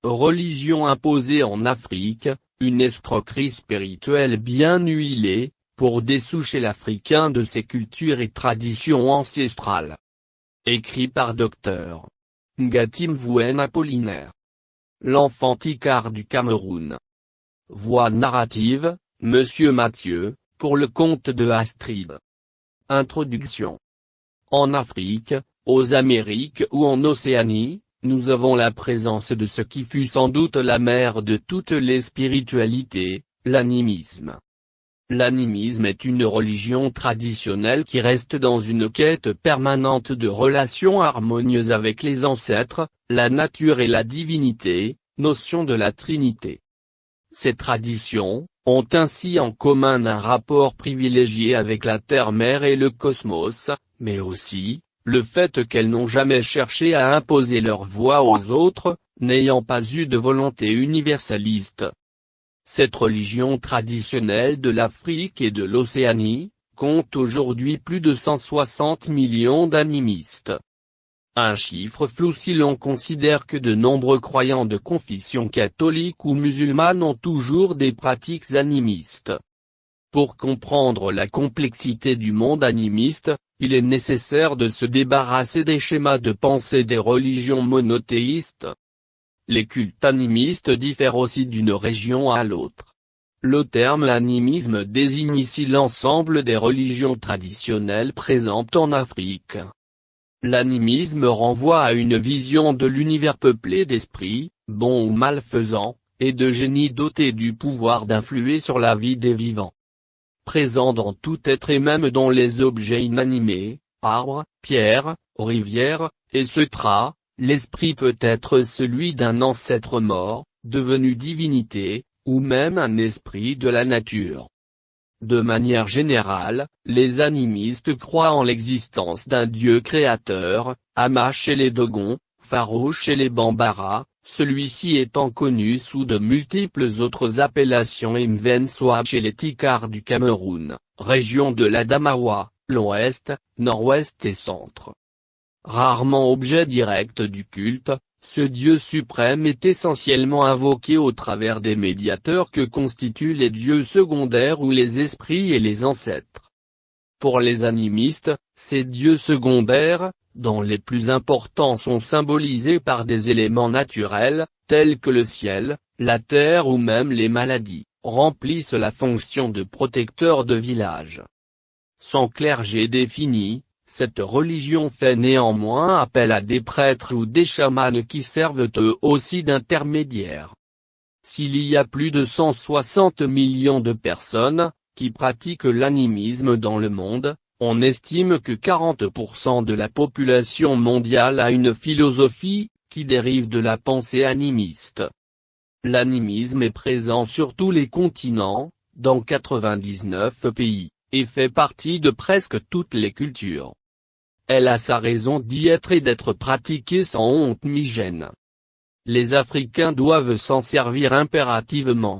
Religion imposée en Afrique, une escroquerie spirituelle bien huilée, pour dessoucher l'Africain de ses cultures et traditions ancestrales. Écrit par Dr. Ngati Mvuen Apollinaire. L'enfant Ticard du Cameroun. Voix narrative, Monsieur Mathieu, pour le compte de Astrid. Introduction. En Afrique, aux Amériques ou en Océanie, nous avons la présence de ce qui fut sans doute la mère de toutes les spiritualités, l'animisme. L'animisme est une religion traditionnelle qui reste dans une quête permanente de relations harmonieuses avec les ancêtres, la nature et la divinité, notion de la Trinité. Ces traditions ont ainsi en commun un rapport privilégié avec la terre-mère et le cosmos, mais aussi, le fait qu'elles n'ont jamais cherché à imposer leur voix aux autres, n'ayant pas eu de volonté universaliste. Cette religion traditionnelle de l'Afrique et de l'Océanie, compte aujourd'hui plus de 160 millions d'animistes. Un chiffre flou si l'on considère que de nombreux croyants de confession catholique ou musulmane ont toujours des pratiques animistes. Pour comprendre la complexité du monde animiste, il est nécessaire de se débarrasser des schémas de pensée des religions monothéistes. Les cultes animistes diffèrent aussi d'une région à l'autre. Le terme animisme désigne ici l'ensemble des religions traditionnelles présentes en Afrique. L'animisme renvoie à une vision de l'univers peuplé d'esprits, bons ou malfaisants, et de génies dotés du pouvoir d'influer sur la vie des vivants. Présent dans tout être et même dans les objets inanimés, arbres, pierres, rivières, etc., l'esprit peut être celui d'un ancêtre mort, devenu divinité, ou même un esprit de la nature. De manière générale, les animistes croient en l'existence d'un dieu créateur, Ama chez les Dogons, Pharaon chez les Bambara, celui-ci étant connu sous de multiples autres appellations et Mvenswa chez les Ticards du Cameroun, région de l'Adamawa, l'Ouest, Nord-Ouest et Centre. Rarement objet direct du culte, ce Dieu suprême est essentiellement invoqué au travers des médiateurs que constituent les dieux secondaires ou les esprits et les ancêtres. Pour les animistes, ces dieux secondaires, dont les plus importants sont symbolisés par des éléments naturels, tels que le ciel, la terre ou même les maladies, remplissent la fonction de protecteurs de villages. Sans clergé défini, cette religion fait néanmoins appel à des prêtres ou des chamans qui servent eux aussi d'intermédiaires. S'il y a plus de 160 millions de personnes qui pratiquent l'animisme dans le monde, on estime que 40% de la population mondiale a une philosophie qui dérive de la pensée animiste. L'animisme est présent sur tous les continents, dans 99 pays, et fait partie de presque toutes les cultures. Elle a sa raison d'y être et d'être pratiquée sans honte ni gêne. Les Africains doivent s'en servir impérativement.